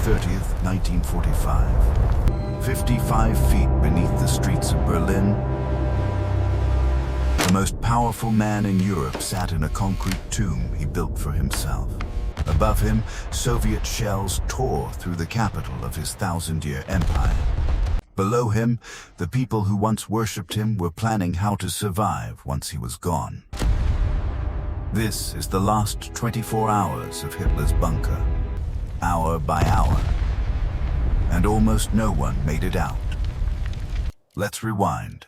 30th, 1945. 55 feet beneath the streets of Berlin, the most powerful man in Europe sat in a concrete tomb he built for himself. Above him, Soviet shells tore through the capital of his thousand-year empire. Below him, the people who once worshipped him were planning how to survive once he was gone. This is the last 24 hours of Hitler's bunker, hour by hour, and almost no one made it out. Let's rewind.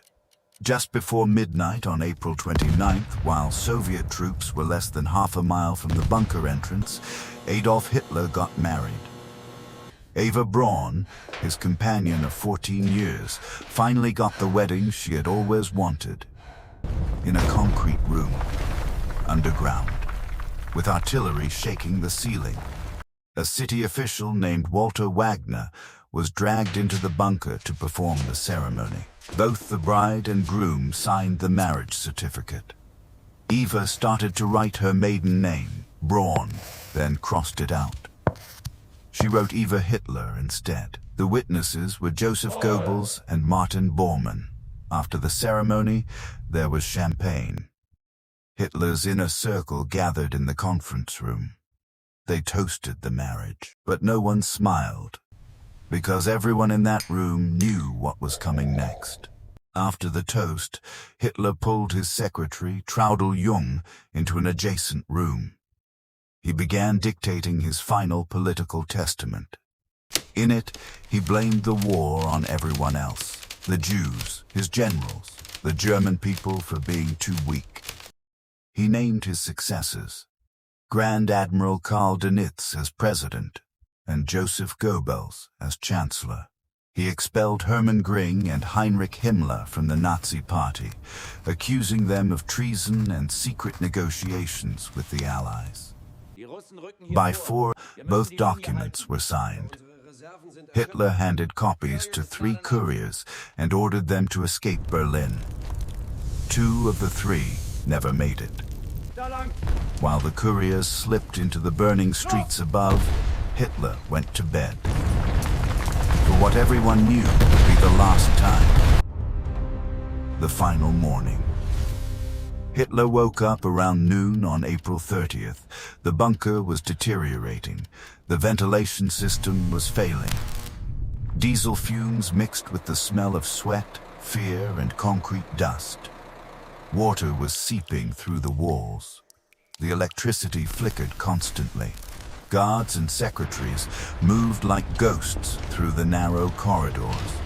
Just before midnight on April 29th, while Soviet troops were less than half a mile from the bunker entrance, Adolf Hitler got married. Eva Braun, his companion of 14 years, finally got the wedding she had always wanted. In a concrete room, underground, with artillery shaking the ceiling. A city official named Walter Wagner was dragged into the bunker to perform the ceremony. Both the bride and groom signed the marriage certificate. Eva started to write her maiden name, Braun, then crossed it out. She wrote Eva Hitler instead. The witnesses were Joseph Goebbels and Martin Bormann. After the ceremony, there was champagne. Hitler's inner circle gathered in the conference room. They toasted the marriage, but no one smiled, because everyone in that room knew what was coming next. After the toast, Hitler pulled his secretary, Traudl Junge, into an adjacent room. He began dictating his final political testament. In it, he blamed the war on everyone else, the Jews, his generals, the German people for being too weak. He named his successors, Grand Admiral Karl Dönitz as president, and Joseph Goebbels as chancellor. He expelled Hermann Göring and Heinrich Himmler from the Nazi Party, accusing them of treason and secret negotiations with the Allies. By 4, both documents were signed. Hitler handed copies to 3 couriers and ordered them to escape Berlin. 2 of the 3 never made it. While the couriers slipped into the burning streets above, Hitler went to bed. For what everyone knew would be the last time. The final morning. Hitler woke up around noon on April 30th. The bunker was deteriorating. The ventilation system was failing. Diesel fumes mixed with the smell of sweat, fear, and concrete dust. Water was seeping through the walls. The electricity flickered constantly. Guards and secretaries moved like ghosts through the narrow corridors.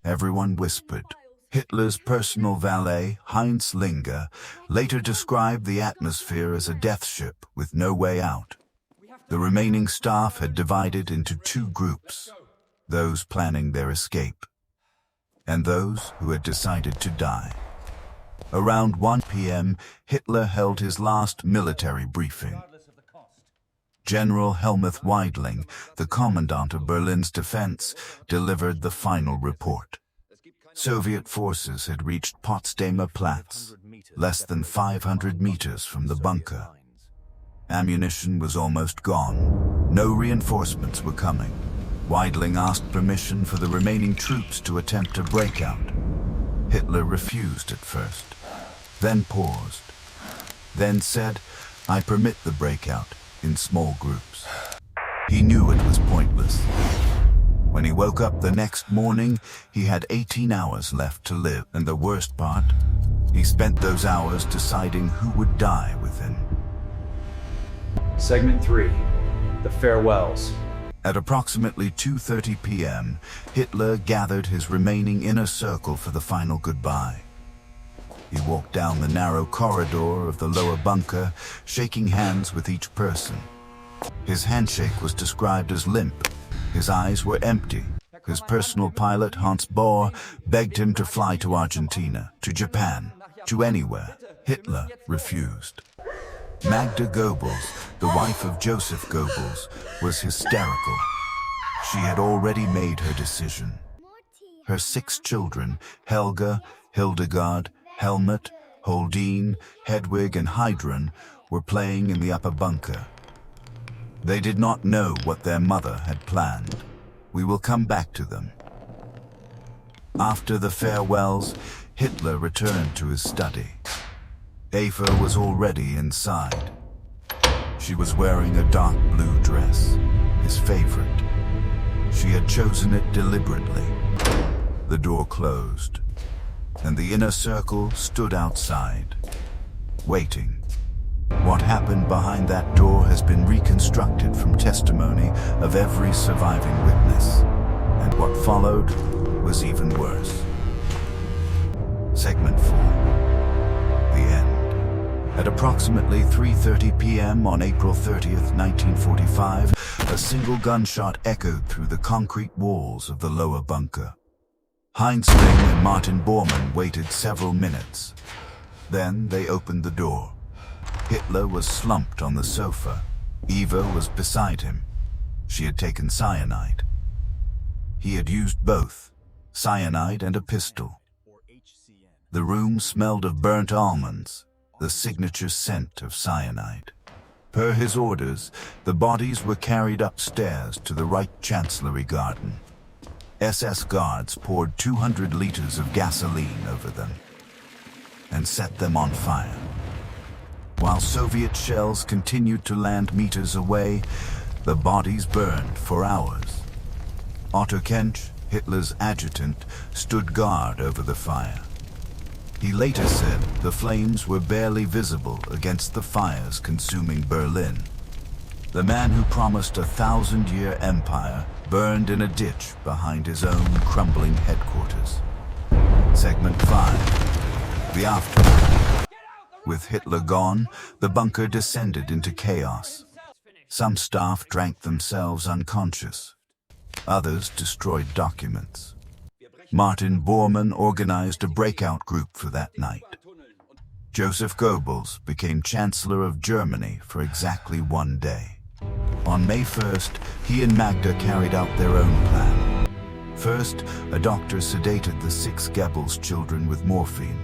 Everyone whispered. Hitler's personal valet, Heinz Linge, later described the atmosphere as a death ship with no way out. The remaining staff had divided into 2 groups, those planning their escape, and those who had decided to die. Around 1 p.m., Hitler held his last military briefing. General Helmuth Weidling, the commandant of Berlin's defense, delivered the final report. Soviet forces had reached Potsdamer Platz, less than 500 meters from the bunker. Ammunition was almost gone. No reinforcements were coming. Weidling asked permission for the remaining troops to attempt a breakout. Hitler refused at first, then paused, then said, "I permit the breakout in small groups." He knew it was pointless. When he woke up the next morning, he had 18 hours left to live, and the worst part, he spent those hours deciding who would die with him. Segment 3. The Farewells. At approximately 2:30 p.m., Hitler gathered his remaining inner circle for the final goodbye. He walked down the narrow corridor of the lower bunker, shaking hands with each person. His handshake was described as limp. His eyes were empty. His personal pilot, Hans Bohr, begged him to fly to Argentina, to Japan, to anywhere. Hitler refused. Magda Goebbels, the wife of Joseph Goebbels, was hysterical. She had already made her decision. Her 6 children, Helga, Hildegard, Helmut, Holdine, Hedwig, and Heidrun, were playing in the upper bunker. They did not know what their mother had planned. We will come back to them. After the farewells, Hitler returned to his study. Eva was already inside. She was wearing a dark blue dress, his favorite. She had chosen it deliberately. The door closed, and the inner circle stood outside, waiting. What happened behind that door has been reconstructed from testimony of every surviving witness, and what followed was even worse. Segment 4. The end. At approximately 3:30 p.m. on April 30th, 1945, a single gunshot echoed through the concrete walls of the lower bunker. Heinz, Linge and Martin Bormann waited several minutes. Then they opened the door. Hitler was slumped on the sofa. Eva was beside him. She had taken cyanide. He had used both, cyanide and a pistol. The room smelled of burnt almonds, the signature scent of cyanide. Per his orders, the bodies were carried upstairs to the right chancellery garden. SS guards poured 200 liters of gasoline over them and set them on fire. While Soviet shells continued to land meters away, the bodies burned for hours. Otto, Hitler's adjutant, stood guard over the fire. He later said the flames were barely visible against the fires consuming Berlin. The man who promised a 1,000-year empire burned in a ditch behind his own crumbling headquarters. Segment 5. The aftermath. With Hitler gone, the bunker descended into chaos. Some staff drank themselves unconscious. Others destroyed documents. Martin Bormann organized a breakout group for that night. Joseph Goebbels became Chancellor of Germany for exactly 1 day. On May 1st, he and Magda carried out their own plan. First, a doctor sedated the 6 Goebbels children with morphine.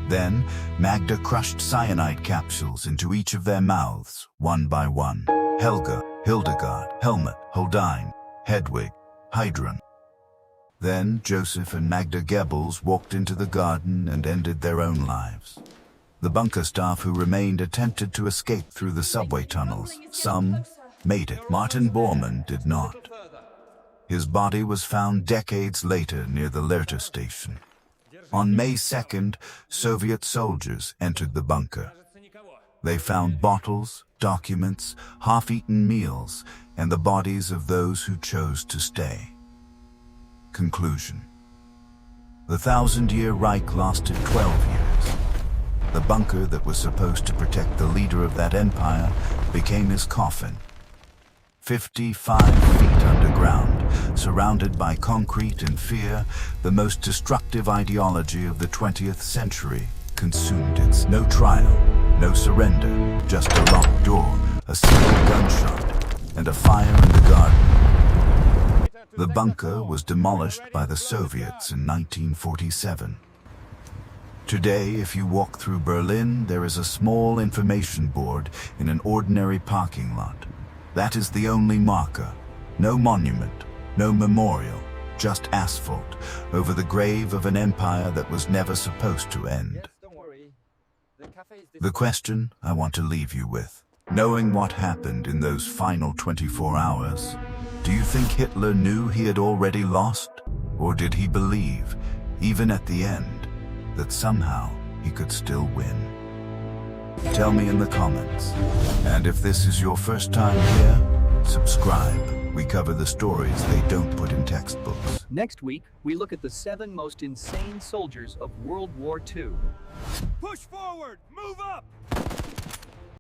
Then, Magda crushed cyanide capsules into each of their mouths, one by one. Helga, Hildegard, Helmut, Holdine, Hedwig, Heidrun. Then, Joseph and Magda Goebbels walked into the garden and ended their own lives. The bunker staff who remained attempted to escape through the subway tunnels. Some made it. Martin Bormann did not. His body was found decades later near the Lehrter station. On May 2nd, Soviet soldiers entered the bunker. They found bottles, documents, half-eaten meals, and the bodies of those who chose to stay. Conclusion. The 1,000-year Reich lasted 12 years. The bunker that was supposed to protect the leader of that empire became his coffin. 55 feet underground, surrounded by concrete and fear, the most destructive ideology of the 20th century consumed its. No trial, no surrender, just a locked door, a single gunshot, and a fire in the garden. The bunker was demolished by the Soviets in 1947. Today, if you walk through Berlin, there is a small information board in an ordinary parking lot. That is the only marker. No monument, no memorial, just asphalt over the grave of an empire that was never supposed to end. The question I want to leave you with, knowing what happened in those final 24 hours, do you think Hitler knew he had already lost? Or did he believe, even at the end, that somehow he could still win? Tell me in the comments. And if this is your first time here, subscribe. We cover the stories they don't put in textbooks. Next week, we look at the 7 most insane soldiers of World War II. Push forward! Move up!